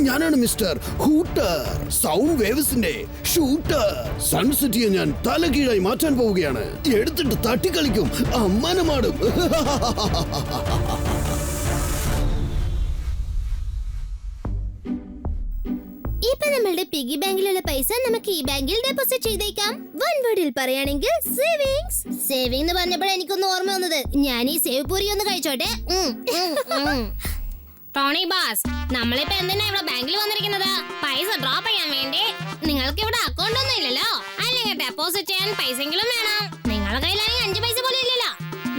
ഞാനാണ് mister Hooter, sound വേവ്സിന്റെ shooter. സൺസിറ്റിയെ ഞാൻ തലകീഴായി മാറ്റാൻ പോവുകയാണ്. എടുത്തിട്ട് തട്ടിക്കളിക്കും, അമ്മാനമാടും. ഇപ്പൊ നമ്മളുടെ പിഗി ബാങ്കിലുള്ള പൈസ നമുക്ക് ഈ ബാങ്കിൽ ഡെപ്പോസിറ്റ് ചെയ്തേക്കാം. വൺ വേർഡിൽ പറയുകയാണെങ്കിൽ സേവിങ്സ്. സേവിംഗ് എന്ന് പറഞ്ഞപ്പോൾ എനിക്കൊന്ന് ഓർമ്മ വന്നത്, ഞാൻ ഈ സേവ് പൂരി ഒന്ന് കഴിച്ചോട്ടെ. ടോണി ബാസ്, നമ്മളിപ്പോ എന്തിനാ ഇവിടെ ബാങ്കിൽ വന്നിരിക്കുന്നത്? പൈസ ഡ്രോപ്പ് ചെയ്യാൻ വേണ്ടി. നിങ്ങൾക്ക് ഇവിടെ അക്കൗണ്ട് ഒന്നും ഇല്ലല്ലോ, അല്ലെങ്കിൽ ഡെപ്പോസിറ്റ് ചെയ്യാൻ പൈസയെങ്കിലും വേണം. നിങ്ങളുടെ കയ്യിലാണെങ്കിൽ 5 പൈസ പോലും ഇല്ലല്ലോ.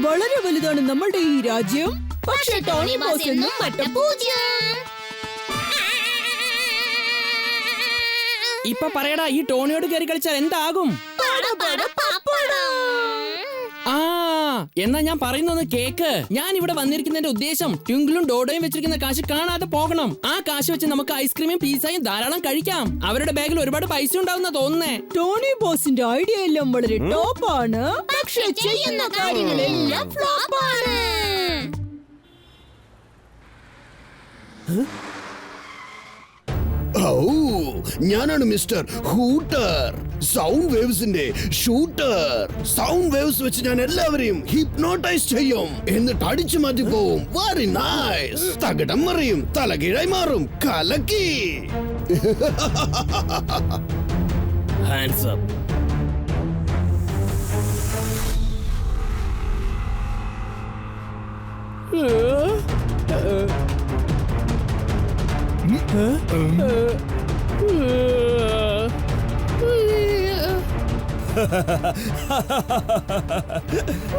വളരെ വലുതാണ് നമ്മളുടെ ഈ രാജ്യം, പക്ഷേ ടോണി ബോസ് എന്നും പൂജ്യം. ഇപ്പൊ പറയടാ, ഈ ടോണിയോട് കയറി കളിച്ചാൽ എന്താകും? ആ എന്നാ ഞാൻ പറയുന്നൊന്ന് കേക്ക്. ഞാൻ ഇവിടെ വന്നിരിക്കുന്നതിന്റെ ഉദ്ദേശം ട്വിങ്കിളും ഡോഡോയും വെച്ചിരിക്കുന്ന കാശ് കാണാതെ പോകണം. ആ കാശ് വെച്ച് നമുക്ക് ഐസ്ക്രീമും പിസ്സയും ധാരാളം കഴിക്കാം. അവരുടെ ബാഗിൽ ഒരുപാട് പൈസ ഉണ്ടാവുന്ന തോന്നുന്നേ. ടോണി ബോസിന്റെ ഐഡിയ എല്ലാം വളരെ ടോപ്പാണ്, പക്ഷെ ചെയ്യുന്ന കാര്യങ്ങളെല്ലാം ഫ്ലോപ്പാണ്. ഞാനാണ് മിസ്റ്റർ ഹൂട്ടർ, സൗണ്ട് വേവ്സിന്റെ ഷൂട്ടർ. സൗണ്ട് വേവ്സ് വെച്ച് ഞാൻ എല്ലാവരെയും ഹിപ്നോട്ടൈസ് ചെയ്യും, എന്നിട്ട് അടിച്ചു മാറ്റി പോവും. Very nice. തകിടം മറിയും, തലകീഴായി മാറും. കലക്കി. Hands up.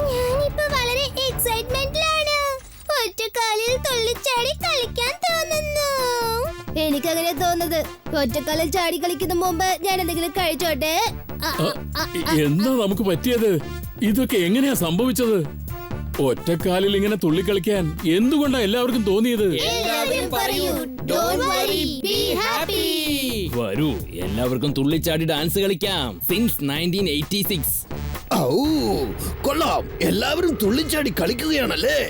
ഞാനിപ്പോ വളരെ എക്സൈറ്റ്മെന്റിലാണ്. ഒറ്റക്കാലിൽ തുള്ളിച്ചാടി കളിക്കാൻ തോന്നുന്നു. എനിക്കങ്ങനെ തോന്നുന്നത്. ഒറ്റക്കാലിൽ ചാടി കളിക്കുന്ന മുമ്പ് ഞാൻ എന്തെങ്കിലും കഴിച്ചോട്ടെ. എന്താ നമുക്ക് പറ്റിയത്? ഇതൊക്കെ എങ്ങനെയാ സംഭവിച്ചത്? ഒറ്റക്കാലിൽ ഇങ്ങനെ തുള്ളിക്കളിക്കാൻ എന്തുകൊണ്ടാ എല്ലാവർക്കും തോന്നിയത്? വരൂ, എല്ലാവർക്കും തുള്ളിച്ചാടി ഡാൻസ് കളിക്കാം. സിൻസ് 1986. കൊള്ളാം, എല്ലാവരും തുള്ളിച്ചാടി കളിക്കുകയാണല്ലേ.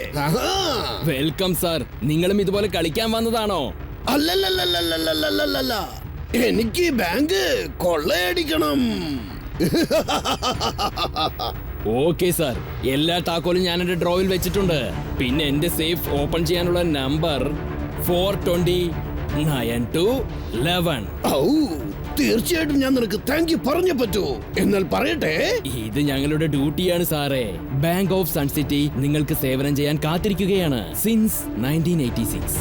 Welcome sir. നിങ്ങളും ഇതുപോലെ കളിക്കാൻ വന്നതാണോ? അല്ലല്ലല്ലല്ലല്ലല്ലല്ല, എനിക്ക് ബാങ്ക് കൊള്ളയടിക്കണം. ഓക്കെ സാർ, എല്ലാ താക്കോലും ഞാൻ എന്റെ ഡ്രോയിൽ വെച്ചിട്ടുണ്ട്. പിന്നെ എന്റെ സേഫ് ഓപ്പൺ ചെയ്യാനുള്ള നമ്പർ 4209211. തീർച്ചയായിട്ടും ഞാൻ നിനക്ക് താങ്ക് യു പറഞ്ഞേ പറ്റൂ. എന്നാൽ പറയട്ടെ, ഇത് ഞങ്ങളുടെ ഡ്യൂട്ടിയാണ് സാറേ. ബാങ്ക് ഓഫ് സൺ സിറ്റി നിങ്ങൾക്ക് സേവനം ചെയ്യാൻ കാത്തിരിക്കുകയാണ് സിൻസ് 1986.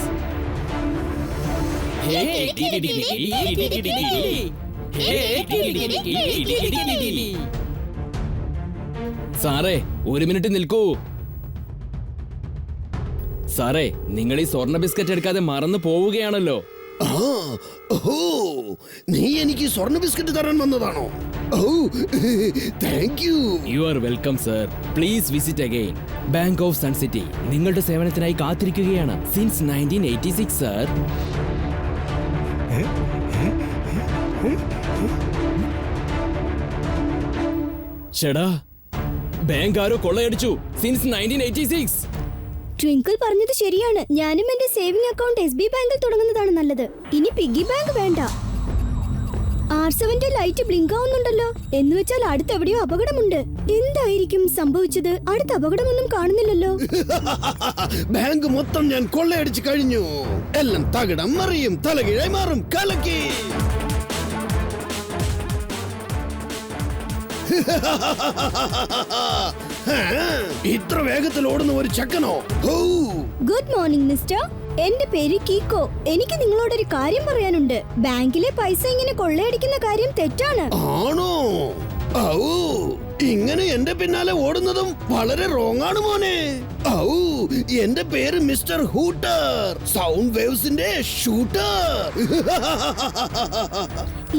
സാറേ, 1 മിനിറ്റ് നിൽക്കൂ. സാറേ, നിങ്ങൾ ഈ സ്വർണ്ണ ബിസ്ക്കറ്റ് എടുക്കാതെ മറന്നു പോവുകയാണല്ലോ. നീ എനിക്ക് സ്വർണ്ണ ബിസ്ക്കറ്റ് തരാൻ വന്നതാണോ? Thank you. You are welcome sir. Please visit again. Bank of sun city നിങ്ങളുടെ സേവനത്തിനായി കാത്തിരിക്കുകയാണ് സിൻസ് 1986 സർ. ചേടാ, ബാങ്ക് ആരോ കൊള്ളയടിച്ചു സിൻസ് 1986. ട്വിങ്കിൾ പറഞ്ഞത് ശരിയാണ്. ഞാനും എന്റെ സേവിംഗ് അക്കൗണ്ട് SB ബാങ്കിൽ തുടങ്ങുന്നതാണ് നല്ലത്. ഇനി പിഗി ബാങ്ക് വേണ്ട. R7ന്റെ ലൈറ്റ് ബ്ലിങ്ക് ആവുന്നുണ്ടല്ലോ. എന്ന് വെച്ചാൽ അടുത്തെവിടെയോ അപകടമുണ്ട്. എന്തായിരിക്കും സംഭവിച്ചത്? അടുത്ത അപകടമൊന്നും കാണുന്നില്ലല്ലോ. ബാങ്ക് മൊത്തം ഞാൻ കൊള്ളയടിച്ചു കഴിഞ്ഞു. എല്ലാം തകിടം മറിയും, തലകീഴായി മാറും. കലക്കി. ഇത്ര വേഗത്തിൽ ഓടുന്ന ഒരു ചക്കനോ? Good morning mister. എന്റെ പേര് കീക്കോ. എനിക്ക് നിങ്ങളോടൊരു കാര്യം പറയാനുണ്ട്. ബാങ്കിലെ പൈസ ഇങ്ങനെ കൊള്ളയടിക്കുന്ന കാര്യം തെറ്റാണ്. ആണോ? ഇങ്ങനെ എന്റെ പിന്നാലെ ഓടുന്നതും വളരെ റോങ് ആണ് മോനെ. ഔ, എന്റെ പേര് മിസ്റ്റർ ഹൂട്ടർ, സൗണ്ട് വേവ്സിന്റെ ഷൂട്ടർ.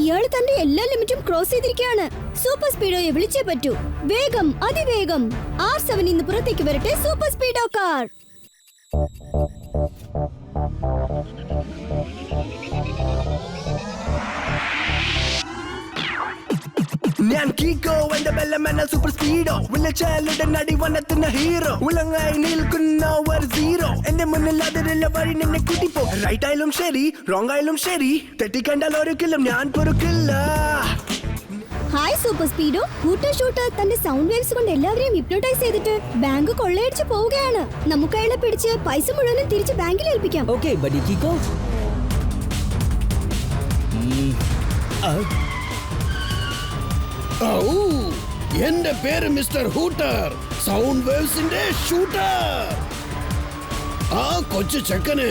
ഇയാള് തന്റെ എല്ലാ ലിമിറ്റും ക്രോസ് ചെയ്തിരിക്കുകയാണ്. സൂപ്പർ സ്പീഡോയെ വിളിച്ചേ പറ്റൂ. വേഗം, അതിവേഗം. R7 ഇന്ന് പുറത്തേക്ക് വരട്ടെ. Super Speedo car. ഞാൻ കീക്കോ എന്റെ ബെല്ലമെന്ന സൂപ്പർ സ്പീഡോ വിളിച്ചാലുടെ നടി വനത്തിന് ഹീറോ ഉളങ്ങായി നിൽക്കുന്ന ഒരു സീറോ എന്റെ മുന്നിൽ അതിലുള്ള വഴി നിന്നെ കൂട്ടിപ്പോ റൈറ്റ് ആയാലും ശരി റോങ് ആയാലും ശരി തെറ്റിക്കണ്ടാൽ ഒരിക്കലും ഞാൻ പൊറുക്കില്ല. Hi Super Speedo. Hooter shooter തന്റെ സൗണ്ട് വേവ്സ് കൊണ്ട് എല്ലാവരെയും ഹിപ്നോട്ടൈസ് ചെയ്തിട്ട് ബാങ്ക് കൊള്ളയടിച്ച് പോവുകയാണ്. നമുക്ക് അയാളെ പിടിച്ച് പൈസ മുഴുവനും തിരിച്ച് ബാങ്കിൽ ഏൽപ്പിക്കാം. Okay buddy കീക്കോ. ഔ, എന്റെ പേര് മിസ്റ്റർ ഹൂട്ടർ, സൗണ്ട് വേവ്സിന്റെ ഷൂട്ടർ. ആ കൊച്ചു ചെക്കന്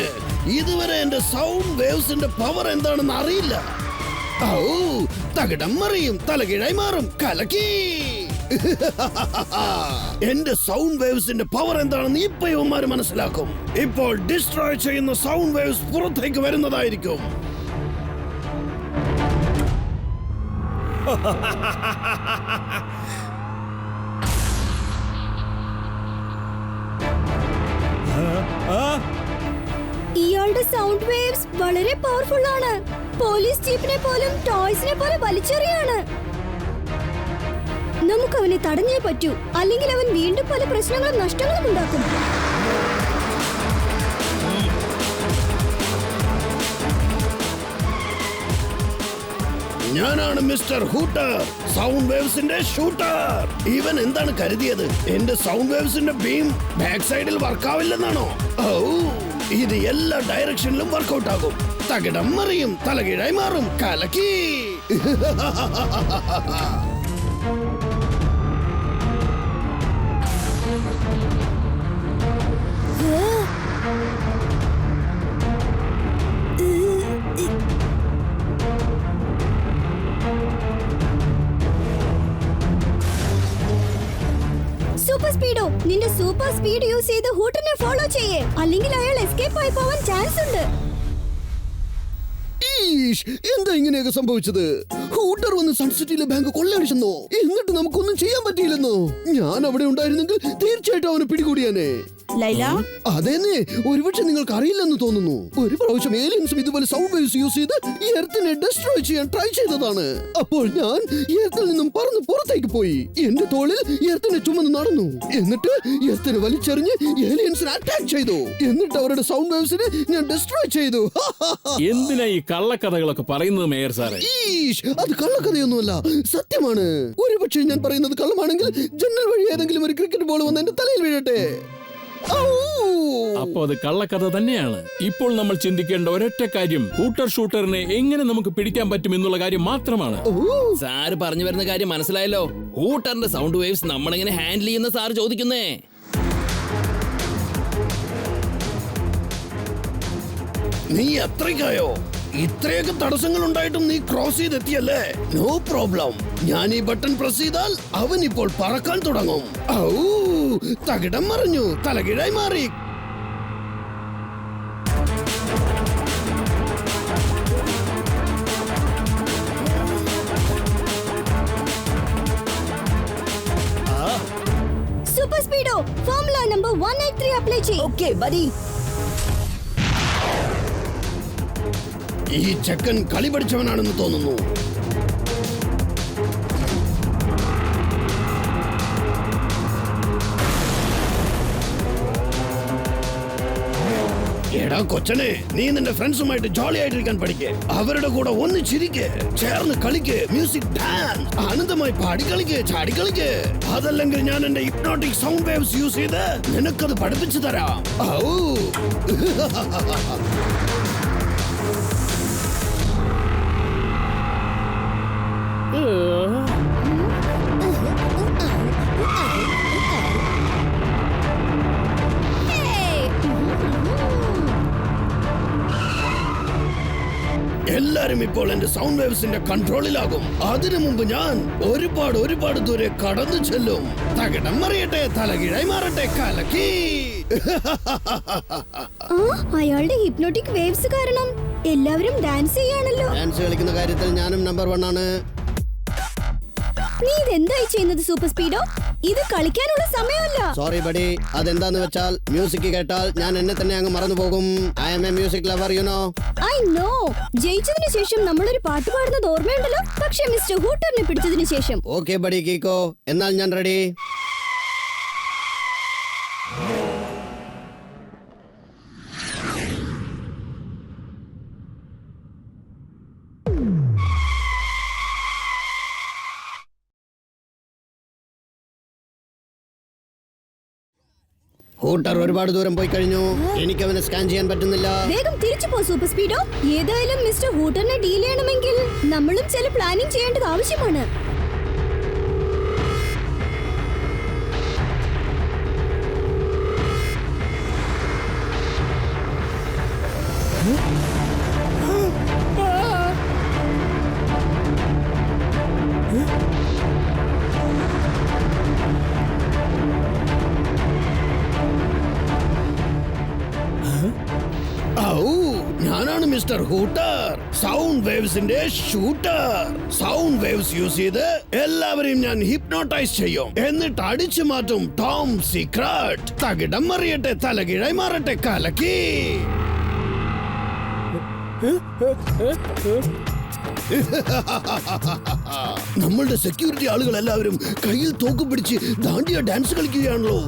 ഇതുവരെ എന്റെ സൗണ്ട് വേവ്സിന്റെ പവർ എന്താണെന്ന് അറിയില്ല. ഔ, തകിടം മറിയും, തലകീഴായി മാറും, കലക്കി. എന്റെ സൗണ്ട് വേവ്സിന്റെ പവർ എന്താണെന്ന് ഇപ്പൊ ഇവന്മാര് മനസ്സിലാക്കും. ഇപ്പോൾ ഡിസ്ട്രോയ് ചെയ്യുന്ന സൗണ്ട് വേവ്സ് പുറത്തേക്ക് വരുന്നതായിരിക്കും. ഇയാളുടെ സൗണ്ട് വേവ്സ് വളരെ പവർഫുൾ ആണ്. പോലീസ് ജീപ്പിനെ പോലും ടോയ്സിനെ പോലെ വലിച്ചെറിയാണ്. നമുക്ക് അവനെ തടഞ്ഞേ പറ്റൂ, അല്ലെങ്കിൽ അവൻ വീണ്ടും പല പ്രശ്നങ്ങളും നഷ്ടങ്ങളും ഉണ്ടാക്കും. ഞാനാണ് മിസ്റ്റർ ഹൂട്ടർ, സൗണ്ട് വേവ്സിന്റെ ഷൂട്ടർ. ഇവൻ എന്താണ് കരുതിയത്? എന്റെ സൗണ്ട് വേവ്സിന്റെ ബീം ബാക്ക് സൈഡിൽ വർക്കാവില്ലെന്നാണോ? ഓ, ഇത് എല്ലാ ഡയറക്ഷനിലും വർക്കൗട്ട് ആകും. തകിടം മറിയും, തലകീഴായി മാറും, കലക്കി. സൂപ്പർ സ്പീഡോ, നിന്റെ സൂപ്പർ സ്പീഡ് യൂസ് ചെയ്ത് ഹൂട്ടറിനെ ഫോളോ ചെയ്യേ, അല്ലെങ്കിൽ അയാൾ എസ്കേപ്പ് ആയി പോവാൻ ചാൻസ് ഉണ്ട്. ഈഷ്, എന്താ ഇങ്ങനെയൊക്കെ സംഭവിച്ചത്? ഹൂട്ടർ വന്ന് സൺസിറ്റിയിലെ ബാങ്ക് കൊള്ളയടിച്ചെന്നോ? എന്നിട്ട് നമുക്കൊന്നും ചെയ്യാൻ പറ്റിയില്ലെന്നോ? ഞാൻ അവിടെ ഉണ്ടായിരുന്നെങ്കിൽ തീർച്ചയായിട്ടും അവനെ പിടികൂടിയാനേ. ലൈല, അതേന്നെ, ഒരുപക്ഷെ നിങ്ങൾക്ക് അറിയില്ലെന്ന് തോന്നുന്നു. ഒരു പ്രാവശ്യം ഏലിയൻസും ഇതുപോലെ സൗണ്ട് വേവ്സ് യൂസ് ചെയ്ത് ഈ എർത്തിനെ ഡിസ്ട്രോയ് ചെയ്യാൻ ട്രൈ ചെയ്തതാണ്. അപ്പോൾ ഞാൻ എർത്തിൽ നിന്നും പറന്ന് പുറത്തേക്ക് പോയി. എന്റെ തോളിൽ എർത്തിനെ ചുമന്ന് നടന്നു. എന്നിട്ട് എർത്തിനെ വലിച്ചെറിഞ്ഞ് ഏലിയൻസിനെ അറ്റാക്ക് ചെയ്തു. എന്നിട്ട് അവരുടെ സൗണ്ട് വേവ്സിനെ ഞാൻ ഡിസ്ട്രോയ് ചെയ്തു. എന്തിനാ ഈ കള്ളക്കഥകളൊക്കെ പറയുന്നത് മേയർ സാറേ? ഈഷ്, അത് കള്ളക്കഥയൊന്നുമല്ല, സത്യമാണ്. ഒരുപക്ഷെ ഞാൻ പറയുന്നത് കള്ളമാണെങ്കിൽ ജനൽ വഴി ഏതെങ്കിലും ഒരു ക്രിക്കറ്റ് ബോൾ വന്ന് എന്റെ തലയിൽ വീഴട്ടെ. അപ്പൊ അത് കള്ളക്കഥ തന്നെയാണ്. ഇപ്പോൾ നമ്മൾ ചിന്തിക്കേണ്ട ഒരൊറ്റ കാര്യം ഹൂട്ടർ ഷൂട്ടറിനെ എങ്ങനെ നമുക്ക് പിടിക്കാൻ പറ്റും എന്നുള്ള കാര്യം മാത്രമാണ്. സാറ് പറഞ്ഞു വരുന്ന കാര്യം മനസ്സിലായല്ലോ. ഹൂട്ടറിന്റെ സൗണ്ട് വേവ്സ് നമ്മളെങ്ങനെ ഹാൻഡിൽ ചെയ്യുന്ന സാറ് ചോദിക്കുന്നേ. നീ അത്രയ്ക്കായോ? ഇത്രയൊക്കെ തടസ്സങ്ങൾ ഉണ്ടായിട്ടും നീ ക്രോസ് ചെയ്തെത്തിയല്ലേ? No problem. ഞാൻ ഈ ബട്ടൺ പ്രസ് ചെയ്താൽ അവൻ ഇപ്പോൾ പറക്കാൻ തുടങ്ങും. ഔ, തകിടം മറിഞ്ഞു, തലകീഴായി മാറി. സൂപ്പർ സ്പീഡോ, ഫോർമുല നമ്പർ 183 അപ്ലൈ ചെയ്യ്. Okay buddy. ഈ ചെക്കൻ കളി പഠിച്ചവനാണെന്ന് തോന്നുന്നു. എടാ കൊച്ചനെ, നീ നിന്റെ ഫ്രണ്ട്സുമായിട്ട് ജോളി ആയിട്ടിരിക്കാൻ പഠിക്കേ. അവരുടെ കൂടെ ഒന്ന് ചിരിക്ക്, ചേർന്ന് കളിക്ക്, മ്യൂസിക് ഡാൻസ്, ആനന്ദമായി പാടി കളിക്ക്, ചാടി കളിക്ക്. അതല്ലെങ്കിൽ ഞാൻ എന്റെ ഹിപ്നോട്ടിക് സൗണ്ട് വേവ്സ് യൂസ് ചെയ്ത് നിനക്കത് പഠിപ്പിച്ചു തരാം. ഔ. എല്ലാരും ഇപ്പോൾ എന്റെ സൗണ്ട് വേവ്സിന്റെ കൺട്രോളിലാകും. അതിനു മുമ്പ് ഞാൻ ഒരുപാട് ദൂരെ കടന്നു ചെല്ലും. തകിടം മറിയട്ടെ, തലകീഴായി മാറട്ടെ, കലക്കി. അയാളുടെ ഹിപ്നോട്ടിക് വേവ്സ് കാരണം എല്ലാവരും ഡാൻസ് ചെയ്യാണല്ലോ. ഡാൻസ് കളിക്കുന്ന കാര്യത്തിൽ ഞാനും നമ്പർ 1 ആണ്. നീ ഇതെന്തായി ചെയ്യുന്നത് സൂപ്പർ സ്പീഡോ? ഇത് കളിക്കാനുള്ള സമയമല്ല. സോറി ബഡി, അതെന്താന്ന് വെച്ചാൽ മ്യൂസിക് കേട്ടാൽ ഞാൻ എന്നെ തന്നെ അങ്ങ് മറന്നു പോകും. I am a music lover, you know. I know. ജയിച്ചതിന് ശേഷം നമ്മളൊരു പാട്ട് പാടുന്നത് ഓർമ്മയുണ്ടല്ലോ. പക്ഷെ മിസ്റ്റർ ഹൂട്ടറിനെ പിടിച്ചതിന് ശേഷം. ഓക്കെ ബഡി കീക്കോ, എന്നാൽ ഞാൻ റെഡി. ഹൂട്ടർ ഒരുപാട് ദൂരം പോയി കഴിഞ്ഞു. എനിക്ക് അവനെ സ്കാൻ ചെയ്യാൻ പറ്റുന്നില്ല. വേഗം തിരിച്ചു പോ സൂപ്പർ സ്പീഡോ. ഏതായാലും മിസ്റ്റർ ഹൂട്ടറിനെ ഡീൽ ചെയ്യണമെങ്കിൽ നമ്മളും ചില പ്ലാനിംഗ് ചെയ്യേണ്ടത് ആവശ്യമാണ്. ഞാനാണ് മിസ്റ്റർ ഹൂട്ടർ, സൗണ്ട് വേവ്സിന്റെ ഷൂട്ടർ. സൗണ്ട് വേവ്സ് യൂസ് ചെയ്ത് എല്ലാവരെയും ഞാൻ ഹിപ്നോട്ടൈസ് ചെയ്യും. എന്നിട്ട് അടിച്ചു മാറ്റും ടോം സീക്രട്ട്. തകിടം മറിയട്ടെ, തലകീഴായി മാറട്ടെ, കലക്കി. നമ്മളുടെ സെക്യൂരിറ്റി ആളുകൾ എല്ലാവരും കയ്യിൽ തോക്ക് പിടിച്ച് ദാണ്ടിയ ഡാൻസ് കളിക്കുകയാണല്ലോ.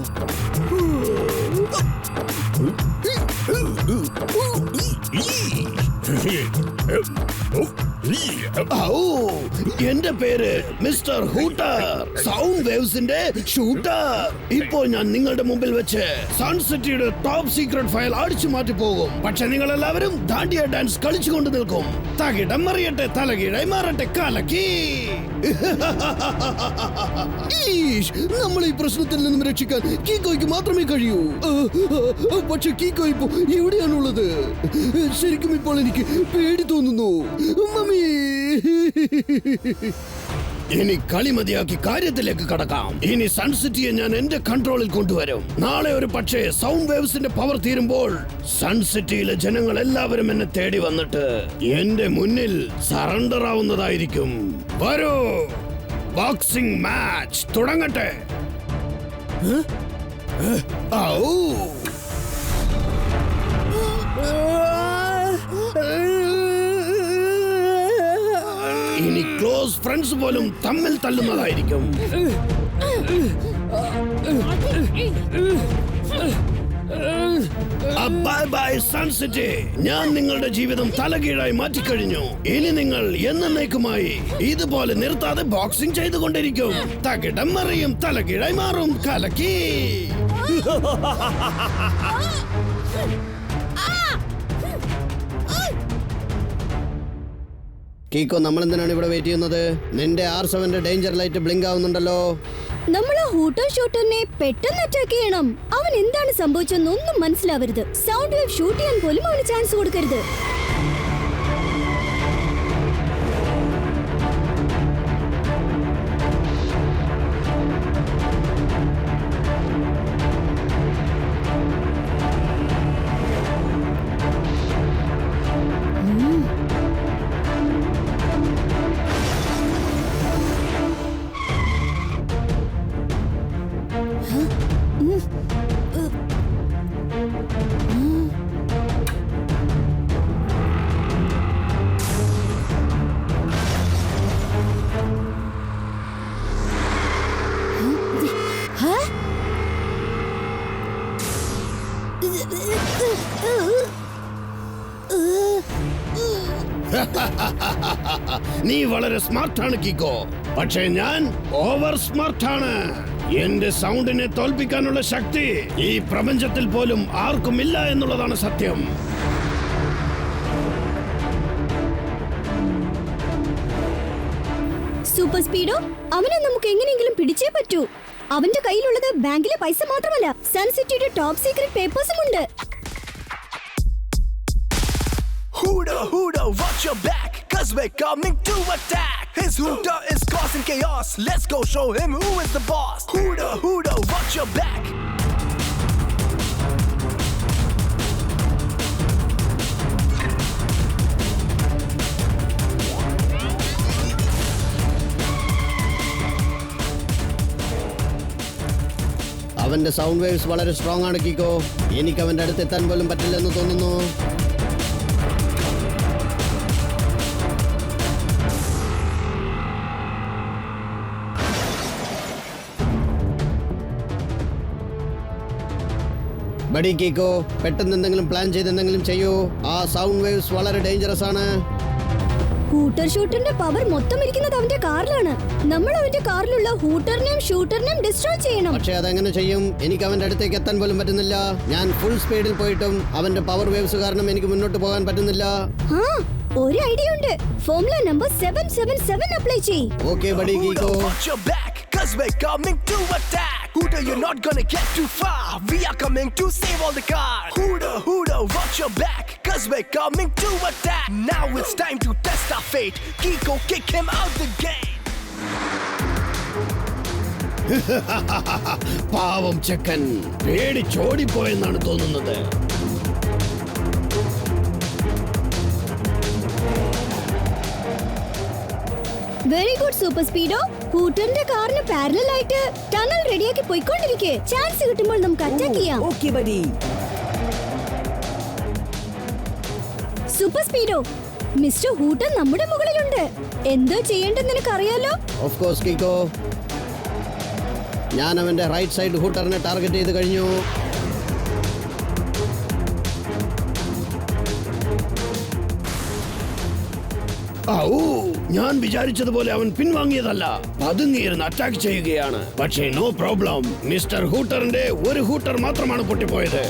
എന്റെ പേര് മിസ്റ്റർ ഹൂട്ടർ, സൗണ്ട് വേവ്സിന്റെ ഷൂട്ടർ. ഇപ്പോൾ ഞാൻ നിങ്ങളുടെ മുമ്പിൽ വെച്ച് സൺസിറ്റിയുടെ ടോപ്പ് സീക്രട്ട് ഫയൽ അടിച്ചു മാറ്റി പോകും. പക്ഷെ നിങ്ങൾ എല്ലാവരും ദാണ്ടിയ ഡാൻസ് കളിച്ചുകൊണ്ട് നിൽക്കും. തകിടം മറിയട്ടെ, തലകീഴായി മാറട്ടെ, കലക്കി. നമ്മൾ ഈ പ്രശ്നത്തിൽ നിന്നും രക്ഷിക്കാൻ കീക്കോയ്ക്ക് മാത്രമേ കഴിയൂ. പക്ഷെ കീക്കോ ഇപ്പോ എവിടെയാണുള്ളത്? ശരിക്കും ഇപ്പോൾ എനിക്ക് പേടി തോന്നുന്നു. മമ്മി, ഇനി കളി മതിയാക്കി കാര്യത്തിലേക്ക് കടക്കാം. ഇനി സൺസിറ്റിയെ ഞാൻ എന്റെ കൺട്രോളിൽ കൊണ്ടുവരും. നാളെ ഒരു പക്ഷേ സൗണ്ട് വേവ്സിന്റെ പവർ തീരുമ്പോൾ സൺസിറ്റിയിലെ ജനങ്ങൾ എല്ലാവരും എന്നെ തേടി വന്നിട്ട് എന്റെ മുന്നിൽ സറണ്ടർ ആവുന്നതായിരിക്കും. വരൂ, ബോക്സിംഗ് മാച്ച് തുടങ്ങട്ടെ. ഇനി ക്ലോസ് ഫ്രണ്ട്സ് പോലും തമ്മിൽ തല്ലുന്നതായിരിക്കും. Bye bye Suncity. ഞാൻ നിങ്ങളുടെ ജീവിതം തലകീഴായി മാറ്റിക്കഴിഞ്ഞു. ഇനി നിങ്ങൾ എന്നേക്കുമായി ഇതുപോലെ നിർത്താതെ ബോക്സിംഗ് ചെയ്തുകൊണ്ടിരിക്കും. തകിടം മറിയും, തലകീഴായി മാറും, കലക്കി. കീക്കോ, നമ്മൾ എന്തിനാണ് ഇവിടെ വെയിറ്റ് ചെയ്യുന്നത്? നിന്റെ R7 ഡേഞ്ചർ ലൈറ്റ് ബ്ലിങ്ക് ആവുന്നുണ്ടല്ലോ. നമ്മൾ ആ ഹൂട്ടർ ഷൂട്ടറിനെ പെട്ടെന്ന് അറ്റാക്ക് ചെയ്യണം. അവൻ എന്താണ് സംഭവിച്ചെന്നൊന്നും മനസ്സിലാവരുത്. സൗണ്ട് വേവ് ഷൂട്ട് ചെയ്യാൻ പോലും അവന് ചാൻസ് കൊടുക്കരുത്. നീ വളരെ സ്മാർട്ടാണ് കീക്കോ, പക്ഷേ ഞാൻ ഓവർ സ്മാർട്ടാണ്. എന്റെ സൗണ്ടിനെ തോൽപ്പിക്കാനുള്ള ശക്തി ഈ പ്രപഞ്ചത്തിൽ പോലും ആർക്കും ഇല്ല എന്നുള്ളതാണ് സത്യം. സൂപ്പർ സ്പീഡോ, അവനെ നമുക്ക് എങ്ങനെയെങ്കിലും പിടിച്ചേ പറ്റൂ. അവന്റെ കയ്യിലുള്ളത് ബാങ്കിലെ പൈസ മാത്രമല്ല, സൺസിറ്റിയുടെ ടോപ്പ് സീക്രട്ട് പേപ്പേഴ്സും ഉണ്ട്. Hooter, Hooter, watch your back. cause we're coming to attack. His hooter is causing chaos. Let's go show him who is the boss. Hooter, hooter, watch your back. അവന്റെ സൗണ്ട് വേവ്സ് വളരെ strong ആണ് കിക്കോ. എനിക്ക് അവന്റെ അടുത്ത് എത്താൻ പോലും പറ്റില്ലെന്ന് തോന്നുന്നു. ബഡി കിക്കോ, പെട്ടെന്ന് എന്തെങ്കിലും പ്ലാൻ ചെയ്ത് എന്തെങ്കിലും ചെയ്യൂ. ആ സൗണ്ട് വേവ്സ് വളരെ ഡേഞ്ചറസ് ആണ്. ഹൂട്ടർ ഷൂട്ടറിന്റെ പവർ മൊത്തം ഇരിക്കുന്നത് അവന്റെ കാറിലാണ്. നമ്മൾ അവന്റെ കാറിലുള്ള ഹൂട്ടറിനെയും ഷൂട്ടറിനെയും ഡിസ്ട്രോയ് ചെയ്യണം. പക്ഷെ അതെങ്ങനെ ചെയ്യും? എനിക്ക് അവന്റെ അടുത്തേക്ക് എത്താൻ പോലും പറ്റുന്നില്ല. ഞാൻ ഫുൾ സ്പീഡിൽ പോയിട്ടും അവന്റെ പവർ വേവ്സ് കാരണം എനിക്ക് മുന്നോട്ട് പോകാൻ പറ്റുന്നില്ല. ഒരു ഐഡിയ ഉണ്ട്. ഫോർമുല നമ്പർ 777 അപ്ലൈ ചെയ്യ്. Okay buddy Kiko. Watch your back, cause we're coming to attack. Hooter, you're not gonna get too far. We are coming to save all the cars. Hooter, hooter, watch your back, cause we're coming to attack. Now it's time to test our fate. Kiko, kick him out the game. പാവം ചെക്കൻ പേടിച്ചോടിപ്പോയെന്നാണ് തോന്നുന്നത്. Very good Super Speedo. ഹൂട്ടറിന്റെ കാറിന് parallel ആയിട്ട് tunnel റെഡിയാക്കി പോയിക്കൊണ്ടിരിക്കെ. Chance കിട്ടുമ്പോൾ നമുക്ക് അറ്റാക്ക് ചെയ്യാം. Okay buddy. Super Speedo, mister Hooter നമ്മുടെ മുകളിലുണ്ട്. എന്തോ ചെയ്യേണ്ടെന്ന് നിനക്കറിയാലോ. Of course Kiko. ഞാൻ അവന്റെ റൈറ്റ് സൈഡ് ഹൂട്ടറിനെ ടാർഗറ്റ് ചെയ്ത് കഴിഞ്ഞു. ഞാൻ വിചാരിച്ചതുപോലെ അവൻ പിൻവാങ്ങിയതല്ല, പതുങ്ങിയിരുന്ന് അറ്റാക്ക് ചെയ്യുകയാണ്. പക്ഷേ നോ പ്രോബ്ലം, മിസ്റ്റർ ഹൂട്ടറിന്റെ ഒരു ഹൂട്ടർ മാത്രമാണ് പൊട്ടിപ്പോയത്.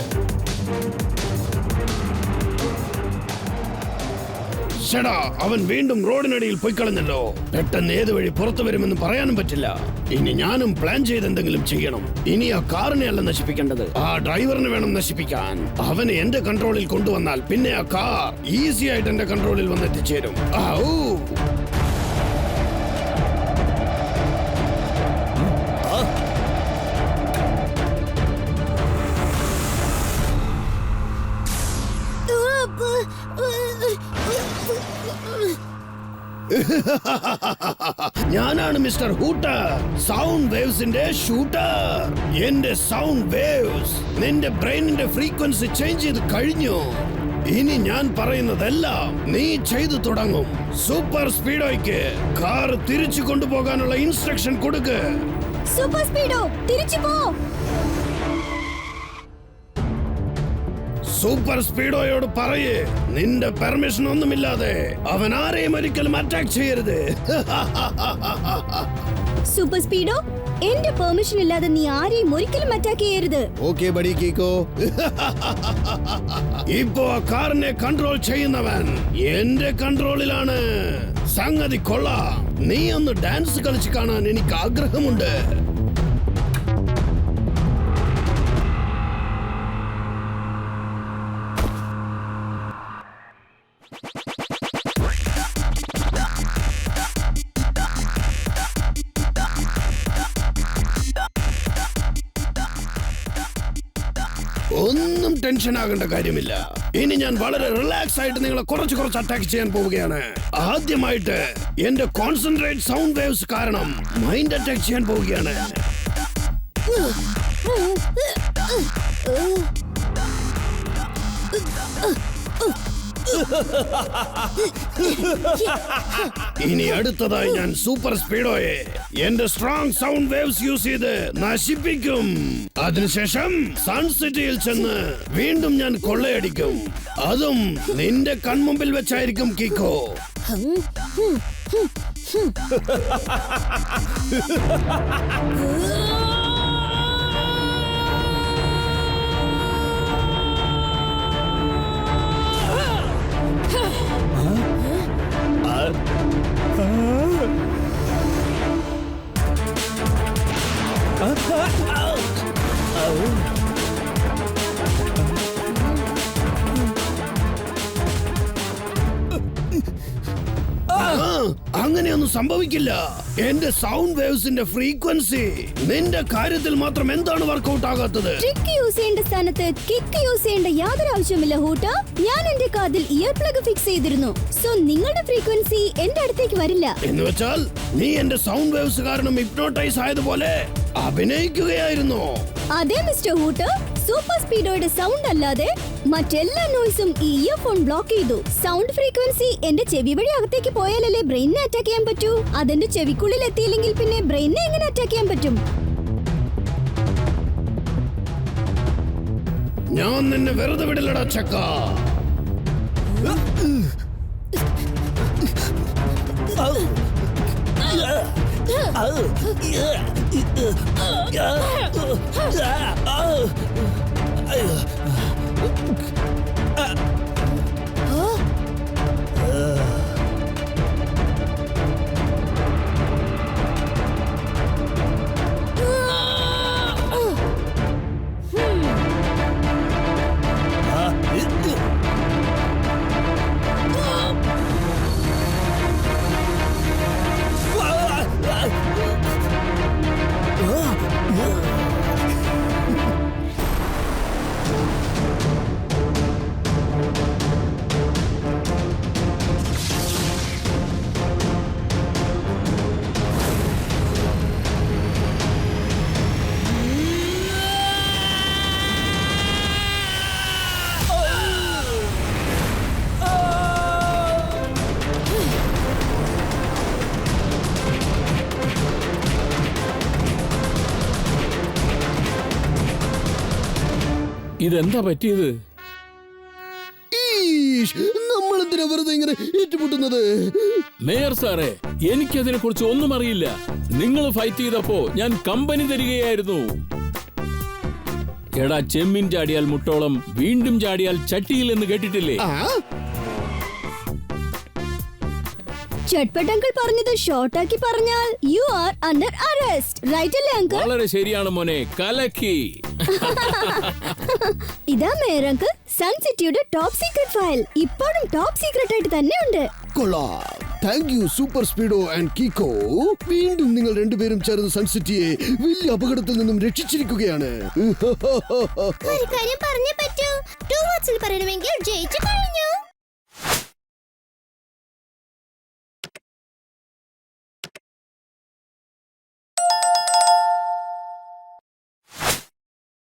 ചേടാ, അവൻ വീണ്ടും റോഡിനടിയിൽ പോയി കളഞ്ഞല്ലോ. പെട്ടെന്ന് ഏത് വഴി പുറത്തു വരുമെന്ന് പറയാനും പറ്റില്ല. ഇനി ഞാനും പ്ലാൻ ചെയ്ത് എന്തെങ്കിലും ചെയ്യണം. ഇനി ആ കാറിനെ അല്ല നശിപ്പിക്കേണ്ടത്, ആ ഡ്രൈവറിനെ വേണം നശിപ്പിക്കാൻ. അവനെ എന്റെ കൺട്രോളിൽ കൊണ്ടുവന്നാൽ പിന്നെ ആ കാർ ഈസി ആയിട്ട് എന്റെ കൺട്രോളിൽ വന്നെത്തിച്ചേരും. ഞാനാണ് മിസ്റ്റർ ഹൂട്ടർ, സൗണ്ട് വേവ്സിന്റെ ഷൂട്ടർ. എന്റെ സൗണ്ട് വേവ്സ് നിന്റെ ബ്രെയിനിന്റെ ഫ്രീക്വൻസി ചേഞ്ച് ചെയ്ത് കഴിഞ്ഞു. ഇനി ഞാൻ പറയുന്നതെല്ലാം നീ ചെയ്തു തുടങ്ങും. സൂപ്പർ സ്പീഡോയ്ക്ക് കാർ തിരിച്ചു കൊണ്ടുപോകാനുള്ള ഇൻസ്ട്രക്ഷൻ കൊടുക്ക്. സൂപ്പർ സ്പീഡോ, തിരിച്ചു പോ. സൂപ്പർ സ്പീഡോയോട് പറയേ, നിന്റെ പെർമിഷൻ ഒന്നുമില്ലാതെ അവൻ ആരെയും ഒരിക്കലും അറ്റാക്ക് ചെയ്യരുത്. സൂപ്പർ സ്പീഡോ, എന്റെ പെർമിഷൻ ഇല്ലാതെ നീ ആരെയും ഒരിക്കലും അറ്റാക്ക് ചെയ്യരുത്. Okay buddy Kiko. ഇപ്പോ ആ കാറിനെ കൺട്രോൾ ചെയ്യുന്നവൻ എന്റെ കൺട്രോളിലാണ്. സംഗതി കൊള്ളാം. നീ ഒന്ന് ഡാൻസ് കളിച്ച് കാണാൻ എനിക്ക് ആഗ്രഹമുണ്ട്. ഒന്നും ടെൻഷൻ ആകേണ്ട കാര്യമില്ല. ഇനി ഞാൻ വളരെ റിലാക്സ് ആയിട്ട് നിങ്ങളെ കുറച്ച് അറ്റാക്ക് ചെയ്യാൻ പോവുകയാണ്. ആദ്യമായിട്ട് എന്റെ കോൺസെൻട്രേറ്റ് സൗണ്ട് വേവ്സ് കാരണം മൈൻഡ് അറ്റാക്ക് ചെയ്യാൻ പോവുകയാണ്. ഇനി അടുത്തതായി ഞാൻ സൂപ്പർ സ്പീഡോയെ എന്റെ സ്ട്രോങ് സൗണ്ട് വേവ്സ് യൂസ് ചെയ്ത് നശിപ്പിക്കും. അതിനുശേഷം സൺസിറ്റിയിൽ ചെന്ന് വീണ്ടും ഞാൻ കൊള്ളയടിക്കും. അതും നിന്റെ കൺമുമ്പിൽ വെച്ചായിരിക്കും കിക്കോ. ഒന്നും സംഭവിക്കില്ല. എന്റെ സൗണ്ട് വേവ്സിന്റെ ഫ്രീക്വൻസി നിന്റെ കാര്യത്തിൽ മാത്രം എന്താണ് വർക്കൗട്ട് ആകാത്തത്? ട്രിക്ക് യൂസ് ചെയ്യേണ്ട സ്ഥാനത്ത് കിക്ക് യൂസ് ചെയ്യേണ്ട യാതൊരു ആവശ്യമില്ല ഹൂട്ടർ. ഞാൻ എന്റെ കാതിൽ ഇയർ പ്ലഗ് ഫിക്സ് ചെയ്തിരുന്നു. സോ നിങ്ങളുടെ ഫ്രീക്വൻസി എന്റെ അടുത്തേക്ക് വരില്ല. എന്ന് വെച്ചാൽ നീ എന്റെ സൗണ്ട് വേവ്സ് കാരണം ഹിപ്നോട്ടൈസ് ആയതുപോലെ അഭിനയിക്കുകയായിരുന്നു. അതെ മിസ്റ്റർ ഹൂട്ടർ, സൂപ്പർ സ്പീഡോയുടെ സൗണ്ട് അല്ലാതെ മറ്റെല്ലാ നോയ്സും ഈ ഇയർഫോൺ ബ്ലോക്ക് ചെയ്തു. സൗണ്ട് ഫ്രീക്വൻസി എന്റെ ചെവി വഴി അകത്തേക്ക് പോയാലല്ലേ ബ്രെയിനിനെ അറ്റാക്ക് ചെയ്യാൻ പറ്റൂ. അതെന്റെ ചെവിക്കുള്ളിൽ എത്തിയില്ലെങ്കിൽ പിന്നെ ബ്രെയിനിനെ എങ്ങനെ അറ്റാക്ക് ചെയ്യാൻ പറ്റും? ഞാൻ നിന്നെ വെറുതെ വിടില്ലടാ ചക്ക. ഇതെന്താ പറ്റിയത്? നമ്മൾ എന്തിനാ വെറുതെ ഇങ്ങനെ ഏറ്റുമുട്ടുന്നത്? മേയർ സാറേ, എനിക്കതിനെ കുറിച്ച് ഒന്നും അറിയില്ല. നിങ്ങൾ ഫൈറ്റ് ചെയ്തപ്പോ ഞാൻ കമ്പനി തരികയായിരുന്നു. എടാ, ചെമ്മീൻ ചാടിയാൽ മുട്ടോളം, വീണ്ടും ചാടിയാൽ ചട്ടിയിൽ എന്ന് കേട്ടിട്ടില്ലേ? ചട്പട്ട് അങ്കിൾ പറഞ്ഞത് ഷോർട്ടാക്കി പറഞ്ഞാൽ you are under arrest, right അല്ലേ അങ്കിൾ? വളരെ ശരിയാണ് മോനെ, കലക്കി. ഇതാ മേയർ അങ്കിൾ, സൺ സിറ്റിയുടെ ടോപ്പ് സീക്രട്ട് ഫയൽ. ഇപ്പോഴും ടോപ്പ് സീക്രട്ട് ആയിട്ട് തന്നെ ഉണ്ട്. കൊള്ളാം. Thank you Super Speedo and Kiko. വീണ്ടും നിങ്ങൾ രണ്ടുപേരും ചേർന്ന് സൺസിറ്റിയെ വലിയ അപകടത്തിൽ നിന്നും രക്ഷിച്ചിരിക്കുകയാണ്. ഒരു കാര്യം പറഞ്ഞേ പറ്റൂ. 2 വേർഡ്സിൽ പറയണമെങ്കിൽ ജയിച്ചു കഴിഞ്ഞു.